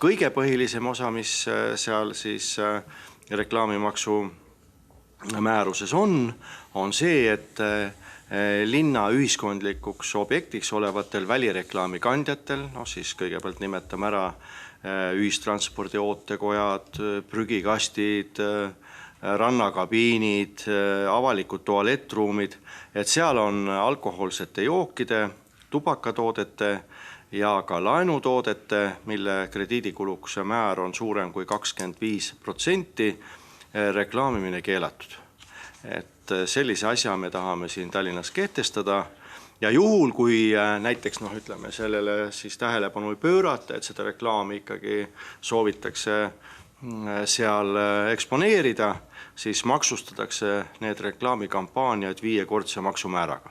kõige põhilisem osa, mis seal siis reklaamimaksu määruses on see, et linna ühiskondlikuks objektiks olevatel välireklaami kandjatel, siis kõigepealt nimetame ära ühistranspordi ootekojad, prügikastid, rannakabiinid, avalikud tualettruumid, et seal on alkohoolsete jookide, tubakatoodete ja ka laenutoodete, mille krediidikulukuse määr on suurem kui 25%, reklaamimine keelatud. Et sellise asja me tahame siin Tallinnas kehtestada ja juhul, kui näiteks ütleme sellele siis tähelepanu ei pöörata, et seda reklaami ikkagi soovitakse seal eksponeerida, siis maksustatakse need reklaamikampaaniad 5-kordse maksumääraga.